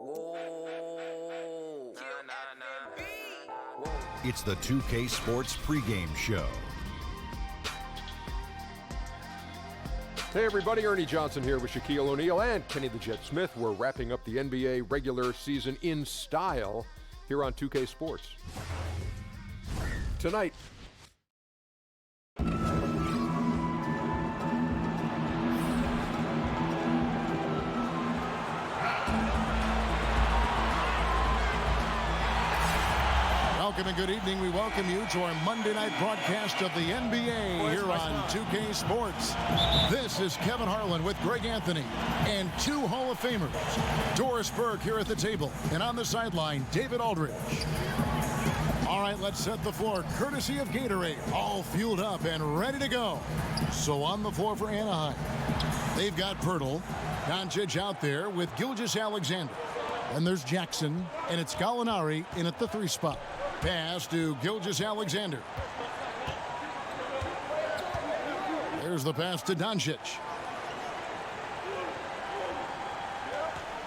Whoa. Whoa. It's the 2K Sports pregame show. Hey everybody, Ernie Johnson here with Shaquille O'Neal and Kenny the Jet Smith. We're wrapping up the NBA regular season in style here on 2K Sports. Tonight, welcome and good evening. We welcome you to our Monday night broadcast of the NBA here on 2K Sports. This is Kevin Harlan with Greg Anthony and two Hall of Famers. Doris Burke here at the table, and on the sideline, David Aldridge. All right, let's set the floor courtesy of Gatorade, all fueled up and ready to go. So on the floor for Anaheim, they've got Pirtle, Doncic out there with Gilgeous-Alexander. And there's Jackson, and it's Gallinari in at the 3 spot. Pass to Gilgeous-Alexander. There's the pass to Doncic.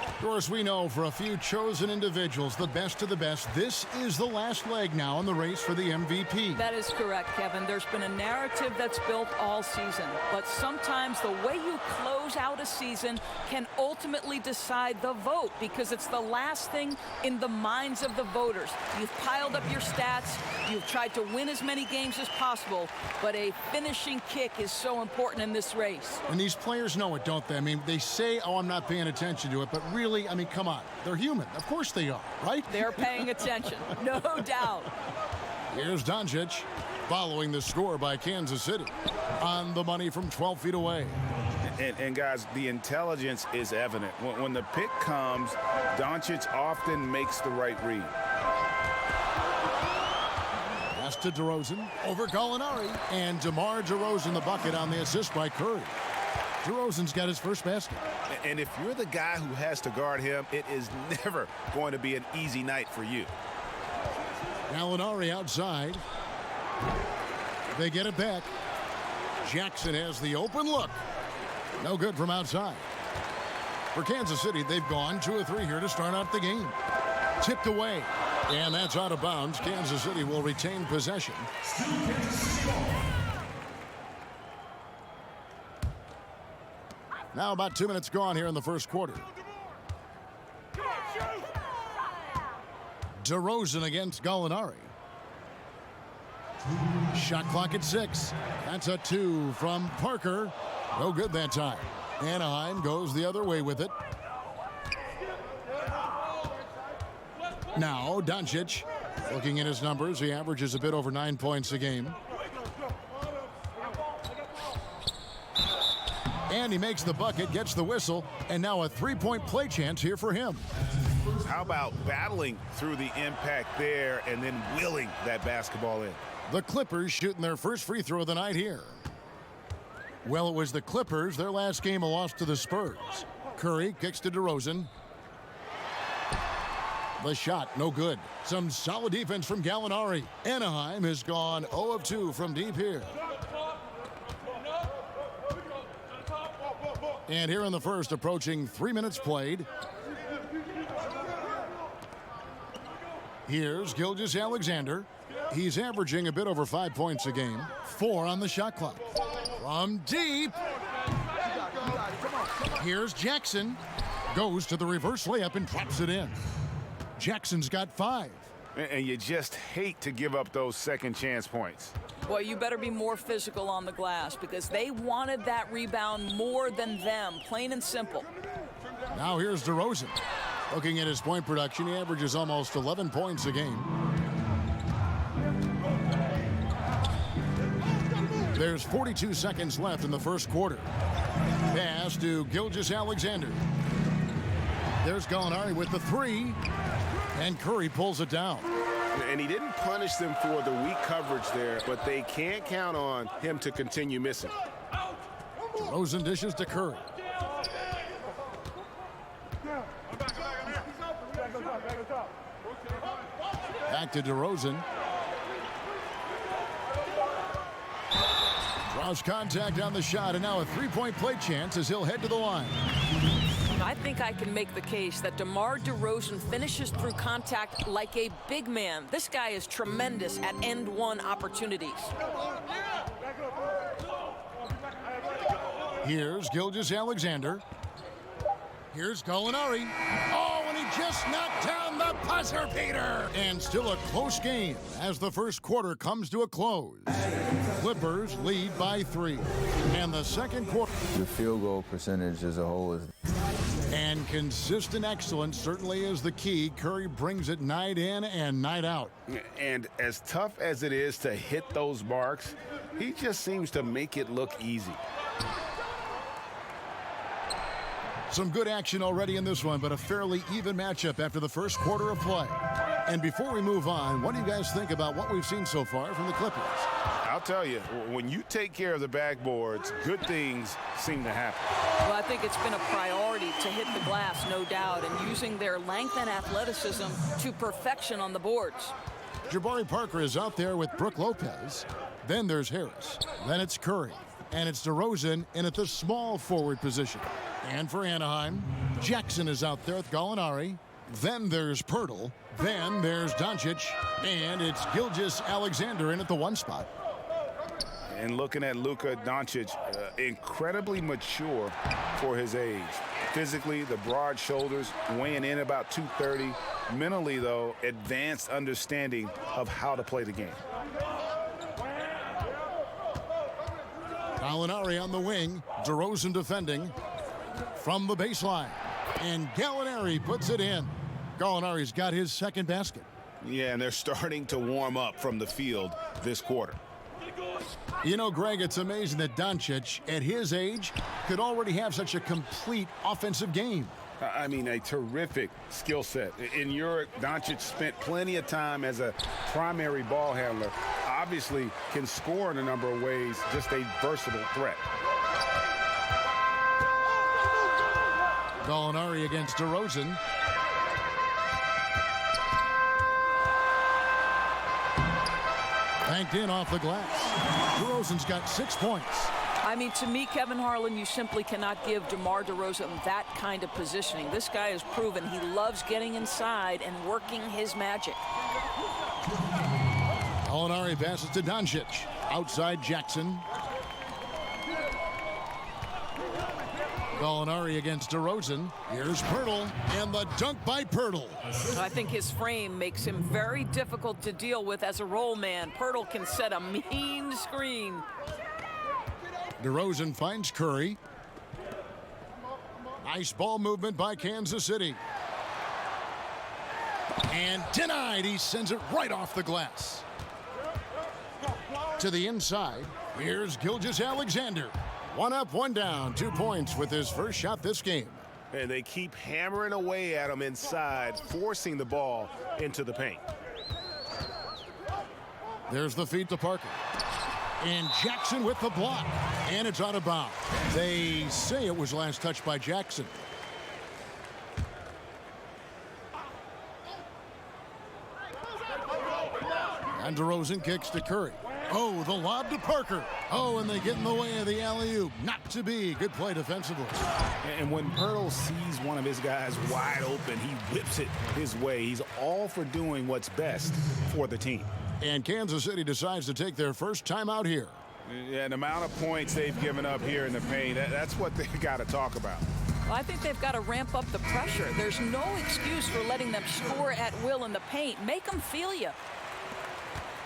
Of course, we know for a few chosen individuals, the best of the best, this is the last leg now in the race for the MVP. That is correct, Kevin. There's been a narrative that's built all season, but sometimes the way you close out a season can ultimately decide the vote because it's the last thing in the minds of the voters. You've piled up your stats, you've tried to win as many games as possible, but a finishing kick is so important in this race. And these players know it, don't they? I mean, they say, oh, I'm not paying attention to it, but really, I mean, come on. They're human. Of course they are, right? They're paying attention, no doubt. Here's Doncic following the score by Kansas City on the money from 12 feet away. And guys, the intelligence is evident. When the pick comes, Doncic often makes the right read. Pass to DeRozan over Gallinari, and DeMar DeRozan the bucket on the assist by Curry. DeRozan's got his first basket. And if you're the guy who has to guard him, it is never going to be an easy night for you. Gallinari outside. They get it back. Jackson has the open look. No good from outside. For Kansas City, they've gone 2 of 3 here to start out the game. Tipped away. And that's out of bounds. Kansas City will retain possession. Now about 2 minutes gone here in the first quarter. DeRozan against Gallinari. Shot clock at 6. That's a 2 from Parker. No good that time. Anaheim goes the other way with it. Now Doncic, looking at his numbers, he averages a bit over 9 points a game. And he makes the bucket, gets the whistle, and now a 3-point play chance here for him. How about battling through the impact there and then willing that basketball in? The Clippers shooting their first free throw of the night here. Well, it was the Clippers. Their last game a loss to the Spurs. Curry kicks to DeRozan. The shot, no good. Some solid defense from Gallinari. Anaheim has gone 0 of 2 from deep here. And here in the first, approaching 3 minutes played. Here's Gilgeous-Alexander. He's averaging a bit over 5 points a game. 4 on the shot clock. From deep. Here's Jackson. Goes to the reverse layup and drops it in. Jackson's got 5. And you just hate to give up those second chance points. Well, you better be more physical on the glass because they wanted that rebound more than them, plain and simple. Now here's DeRozan. Looking at his point production, he averages almost 11 points a game. There's 42 seconds left in the first quarter. Pass to Gilgeous-Alexander. There's Gallinari with the 3. And Curry pulls it down. And he didn't punish them for the weak coverage there, but they can't count on him to continue missing. DeRozan dishes to Curry. Back to DeRozan. Draws contact on the shot, and now a 3-point play chance as he'll head to the line. I think I can make the case that DeMar DeRozan finishes through contact like a big man. This guy is tremendous at end-one opportunities. Here's Gilgeous-Alexander. Here's Gallinari. Oh, and he just knocked down the buzzer beater. And still a close game as the first quarter comes to a close. Clippers lead by 3. And the second quarter. The field goal percentage as a whole is. And consistent excellence certainly is the key. Curry brings it night in and night out. And as tough as it is to hit those marks, he just seems to make it look easy. Some good action already in this one, but a fairly even matchup after the first quarter of play. And before we move on, what do you guys think about what we've seen so far from the Clippers? I'll tell you, when you take care of the backboards, good things seem to happen. Well, I think it's been a priority to hit the glass, no doubt, and using their length and athleticism to perfection on the boards. Jabari Parker is out there with Brook Lopez. Then there's Harris. Then it's Curry. And it's DeRozan in at the small forward position. And for Anaheim, Jackson is out there with Gallinari. Then there's Pirtle. Then there's Doncic. And it's Gilgeous-Alexander in at the 1 spot. And looking at Luka Doncic, incredibly mature for his age. Physically, the broad shoulders, weighing in about 230. Mentally, though, advanced understanding of how to play the game. Gallinari on the wing. DeRozan defending from the baseline. And Gallinari puts it in. Gallinari's got his second basket. Yeah, and they're starting to warm up from the field this quarter. You know, Greg, it's amazing that Doncic, at his age, could already have such a complete offensive game. I mean, a terrific skill set. In Europe, Doncic spent plenty of time as a primary ball handler. Obviously can score in a number of ways, just a versatile threat. Gallinari against DeRozan. Banked in off the glass. DeRozan's got 6 points. I mean, to me, Kevin Harlan, you simply cannot give DeMar DeRozan that kind of positioning. This guy has proven he loves getting inside and working his magic. Gallinari passes to Doncic. Outside Jackson. Gallinari against DeRozan. Here's Pirtle, and the dunk by Pirtle. I think his frame makes him very difficult to deal with as a roll man. Pirtle can set a mean screen. DeRozan finds Curry. Nice ball movement by Kansas City. And denied. He sends it right off the glass. To the inside. Here's Gilgeous-Alexander. 1 up, 1 down. 2 points with his first shot this game. And they keep hammering away at him inside, forcing the ball into the paint. There's the feed to Parker. And Jackson with the block. And it's out of bounds. They say it was last touched by Jackson. And DeRozan kicks to Curry. Oh, the lob to Parker. Oh, and they get in the way of the alley-oop. Not to be. Good play defensively. And when Pirtle sees one of his guys wide open, he whips it his way. He's all for doing what's best for the team. And Kansas City decides to take their first time out here. Yeah, the amount of points they've given up here in the paint, that's what they've got to talk about. Well, I think they've got to ramp up the pressure. There's no excuse for letting them score at will in the paint. Make them feel you.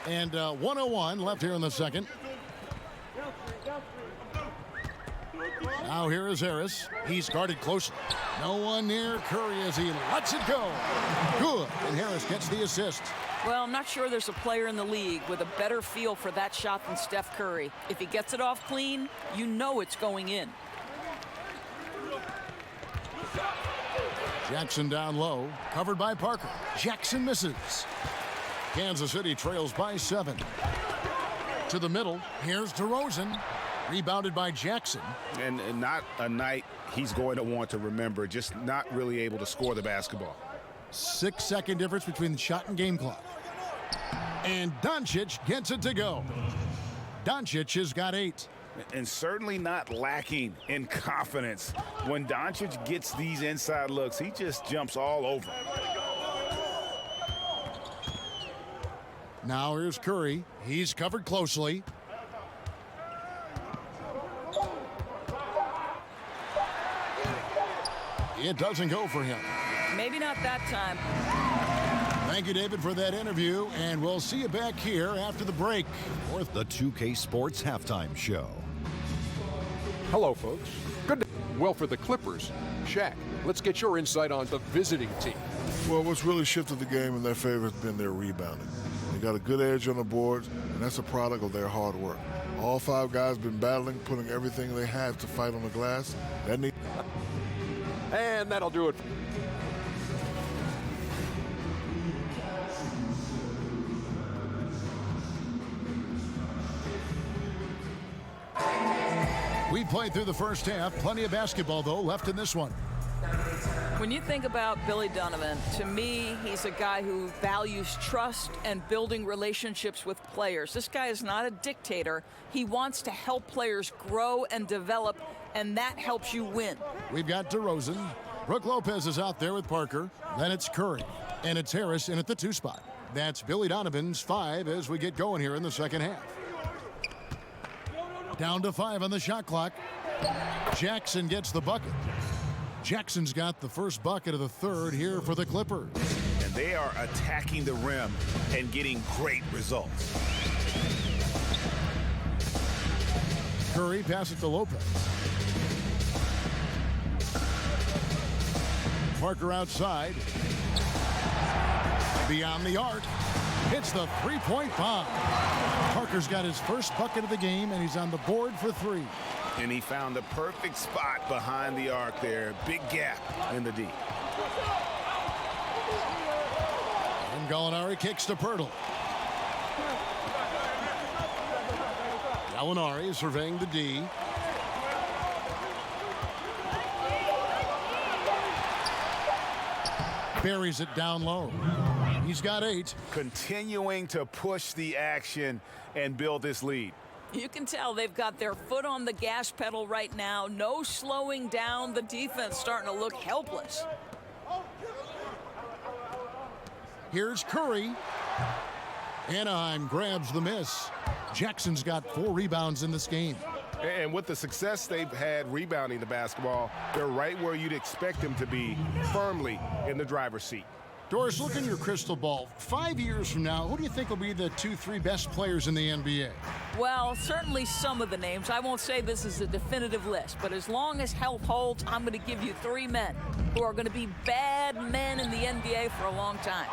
And 1:01 left here in the second. Now here is Harris. He's guarded closely. No one near Curry as he lets it go. Good. And Harris gets the assist. Well, I'm not sure there's a player in the league with a better feel for that shot than Steph Curry. If he gets it off clean, you know it's going in. Jackson down low. Covered by Parker. Jackson misses. Kansas City trails by 7. To the middle. Here's DeRozan. Rebounded by Jackson. And not a night he's going to want to remember, just not really able to score the basketball. 6-second difference between the shot and game clock. And Doncic gets it to go. Doncic has got 8. and certainly not lacking in confidence. When Doncic gets these inside looks, he just jumps all over. Now here's Curry. He's covered closely. It doesn't go for him. Maybe not that time. Thank you, David, for that interview, and we'll see you back here after the break. The 2K Sports Halftime Show. Hello, folks. Good. Well, for the Clippers, Shaq, let's get your insight on the visiting team. Well, what's really shifted the game in their favor has been their rebounding. They got a good edge on the boards, and that's a product of their hard work. All 5 guys been battling, putting everything they have to fight on the glass. And that'll do it. We played through the first half. Plenty of basketball, though, left in this one. When you think about Billy Donovan, to me, he's a guy who values trust and building relationships with players. This guy is not a dictator. He wants to help players grow and develop, and that helps you win. We've got DeRozan. Brook Lopez is out there with Parker. Then it's Curry. And it's Harris in at the 2 spot. That's Billy Donovan's 5 as we get going here in the second half. Down to 5 on the shot clock. Jackson gets the bucket. Jackson's got the first bucket of the third here for the Clippers. And they are attacking the rim and getting great results. Curry passes it to Lopez. Parker outside. Beyond the arc. Hits the three-point bomb. Parker's got his first bucket of the game, and he's on the board for 3. And he found the perfect spot behind the arc there. Big gap in the D. And Gallinari kicks to Pirtle. Gallinari surveying the D. Buries it down low. He's got 8. Continuing to push the action and build this lead. You can tell they've got their foot on the gas pedal right now. No slowing down. The defense starting to look helpless. Here's Curry. Anaheim grabs the miss. Jackson's got 4 rebounds in this game. And with the success they've had rebounding the basketball, they're right where you'd expect them to be, firmly in the driver's seat. Doris, look in your crystal ball. 5 years from now, who do you think will be the 2-3 best players in the NBA? Well, certainly some of the names. I won't say this is a definitive list, but as long as health holds, I'm going to give you 3 men who are going to be bad men in the NBA for a long time.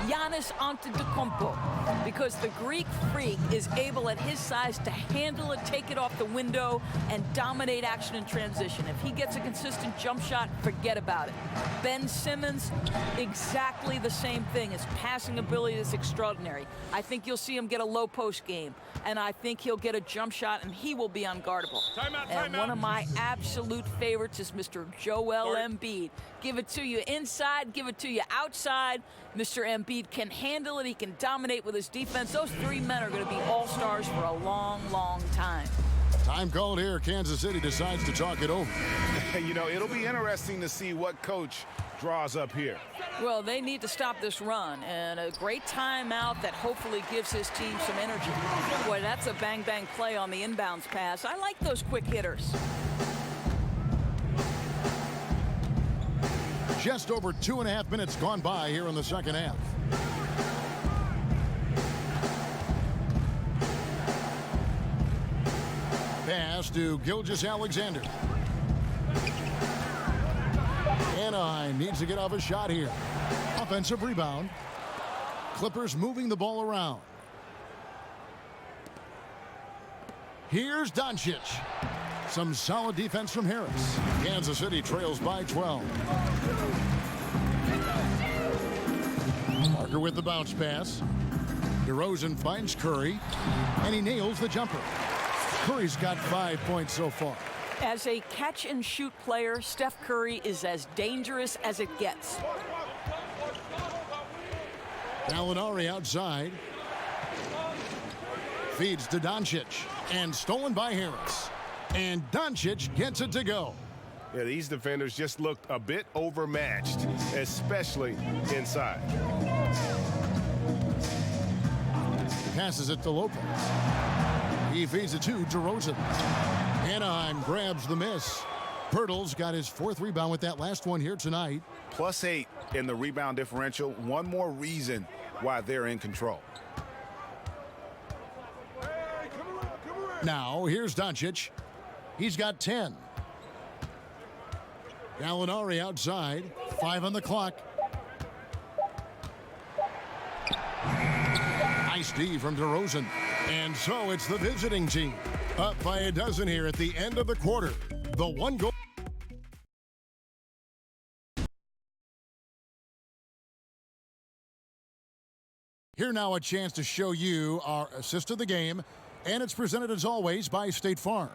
Giannis Antetokounmpo, because the Greek freak is able at his size to handle it, take it off the window, and dominate action in transition. If he gets a consistent jump shot, forget about it. Ben Simmons, exactly the same thing. His passing ability is extraordinary. I think you'll see him get a low post game, and I think he'll get a jump shot, and he will be unguardable. And one of my absolute favorites is Mr. Joel Embiid. Give it to you inside, give it to you outside. Mr. Embiid can handle it. He can dominate with his defense. Those 3 men are going to be all-stars for a long, long time. Time called here. Kansas City decides to talk it over. You know, it'll be interesting to see what coach draws up here. Well, they need to stop this run, and a great timeout that hopefully gives his team some energy. Boy, that's a bang-bang play on the inbounds pass. I like those quick hitters. Just over 2.5 minutes gone by here in the second half. Pass to Gilgeous-Alexander. Anaheim needs to get off a shot here. Offensive rebound. Clippers moving the ball around. Here's Doncic. Some solid defense from Harris. Kansas City trails by 12. Parker with the bounce pass. DeRozan finds Curry, and he nails the jumper. Curry's got 5 points so far. As a catch-and-shoot player, Steph Curry is as dangerous as it gets. Gallinari outside. Feeds to Doncic. And stolen by Harris. And Doncic gets it to go. Yeah, these defenders just looked a bit overmatched, especially inside. Passes it to Lopez. He feeds it to DeRozan. Anaheim grabs the miss. Pirtle's got his 4th rebound with that last one here tonight. +8 in the rebound differential. One more reason why they're in control. Now, here's Doncic. He's got 10. Gallinari outside. 5 on the clock. Nice D from DeRozan. And so it's the visiting team. Up by a dozen here at the end of the quarter. The one goal. Here now a chance to show you our assist of the game. And it's presented as always by State Farm.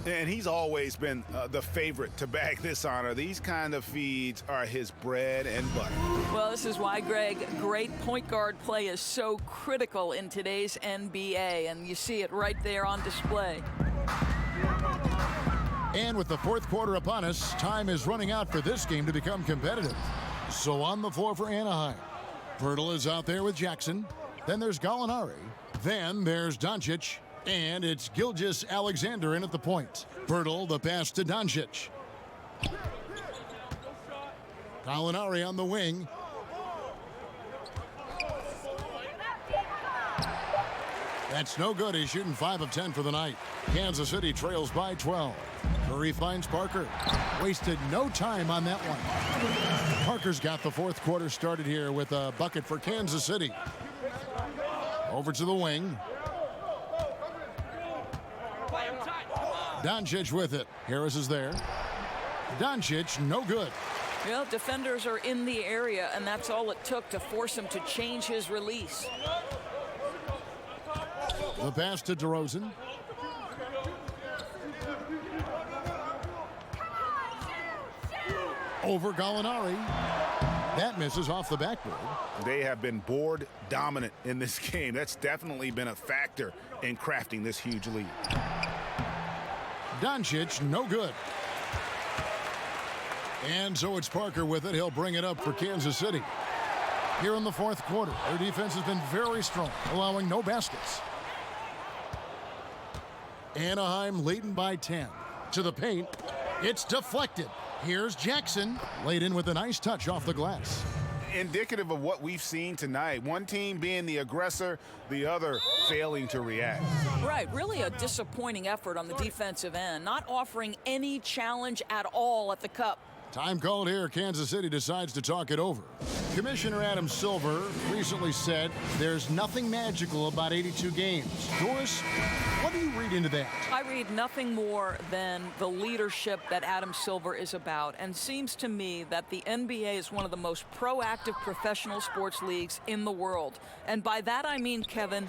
And he's always been the favorite to bag this honor. These kind of feeds are his bread and butter. Well, this is why, Greg, great point guard play is so critical in today's NBA, and you see it right there on display. And with the 4th quarter upon us, time is running out for this game to become competitive. So on the floor for Anaheim. Pirtle is out there with Jackson. Then there's Gallinari. Then there's Doncic. And it's Gilgeous-Alexander in at the point. Pirtle, the pass to Doncic. Gallinari on the wing. That's no good. He's shooting 5 of 10 for the night. Kansas City trails by 12. Curry finds Parker. Wasted no time on that one. Parker's got the 4th quarter started here with a bucket for Kansas City. Over to the wing. Doncic with it. Harris is there. Doncic, no good. Well, defenders are in the area, and that's all it took to force him to change his release. The pass to DeRozan. Over Gallinari. That misses off the backboard. They have been board dominant in this game. That's definitely been a factor in crafting this huge lead. Doncic, no good. And so it's Parker with it. He'll bring it up for Kansas City. Here in the 4th quarter, their defense has been very strong, allowing no baskets. Anaheim leading by 10. To the paint. It's deflected. Here's Jackson. Laid in with a nice touch off the glass. Indicative of what we've seen tonight. One team being the aggressor, the other failing to react. Right, really a disappointing effort on the defensive end, not offering any challenge at all at the cup. Time called here. Kansas City decides to talk it over. Commissioner Adam Silver recently said there's nothing magical about 82 games. Doris, what do you read into that? I read nothing more than the leadership that Adam Silver is about, and seems to me that the NBA is one of the most proactive professional sports leagues in the world. And by that I mean, Kevin,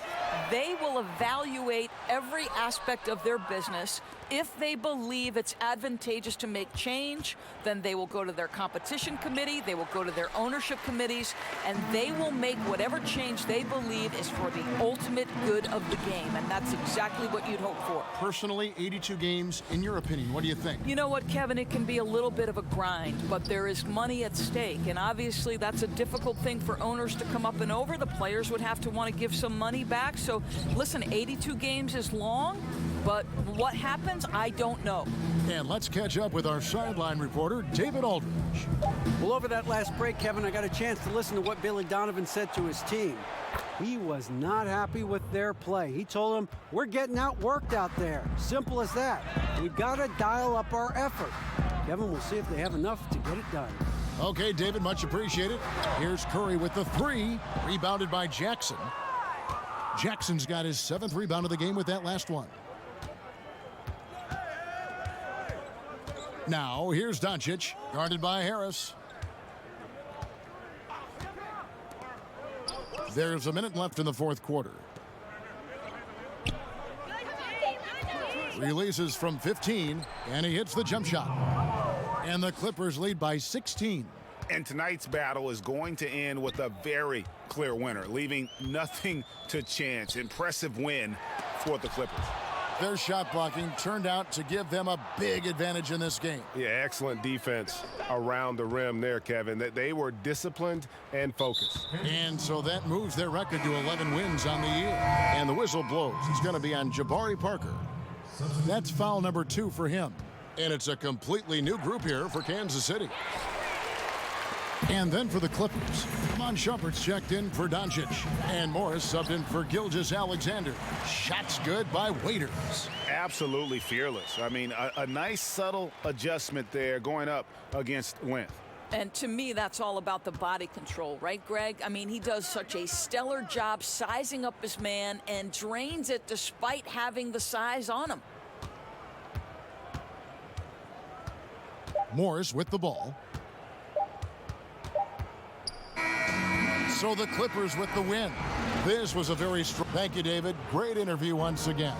they will evaluate every aspect of their business. If they believe it's advantageous to make change, then they will go to their competition committee, they will go to their ownership committees, and they will make whatever change they believe is for the ultimate good of the game. And that's exactly what you'd hope for. Personally, 82 games, in your opinion, what do you think? You know what, Kevin, it can be a little bit of a grind, but there is money at stake, and obviously that's a difficult thing for owners to come up and over. The players would have to want to give some money back. So listen, 82 games is long, but what happens, I don't know. And let's catch up with our sideline reporter, David Aldridge. Well, over that last break, Kevin, I got a chance to listen to what Billy Donovan said to his team. He was not happy with their play. He told them, we're getting outworked out there. Simple as that. We've got to dial up our effort. Kevin, we'll see if they have enough to get it done. Okay, David, much appreciated. Here's Curry with the 3, rebounded by Jackson. Jackson's got his 7th rebound of the game with that last one. Now, here's Doncic, guarded by Harris. There's a minute left in the 4th quarter. Releases from 15, and he hits the jump shot. And the Clippers lead by 16. And tonight's battle is going to end with a very clear winner, leaving nothing to chance. Impressive win for the Clippers. Their shot blocking turned out to give them a big advantage in this game. Yeah, excellent defense around the rim there, Kevin. They were disciplined and focused. And so that moves their record to 11 wins on the year. And the whistle blows. It's going to be on Jabari Parker. That's foul number 2 for him. And it's a completely new group here for Kansas City. And then for the Clippers, Mon Shumpert's checked in for Doncic. And Morris subbed in for Gilgeous-Alexander. Shots good by Waiters. Absolutely fearless. I mean, a nice subtle adjustment there going up against length. And to me, that's all about the body control, right, Greg? I mean, he does such a stellar job sizing up his man and drains it despite having the size on him. Morris with the ball. So the Clippers with the win. This was a very strong. Thank you, David. Great interview once again.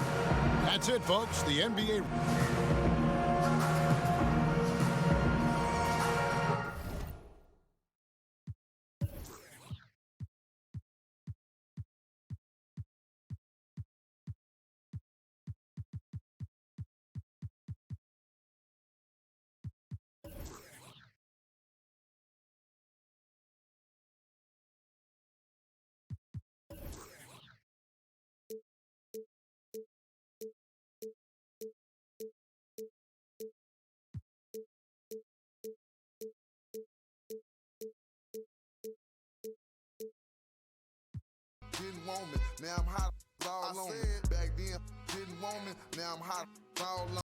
That's it, folks. The NBA. Didn't want me, now I'm hot all on me. Back then, didn't want me, now I'm hot all on me.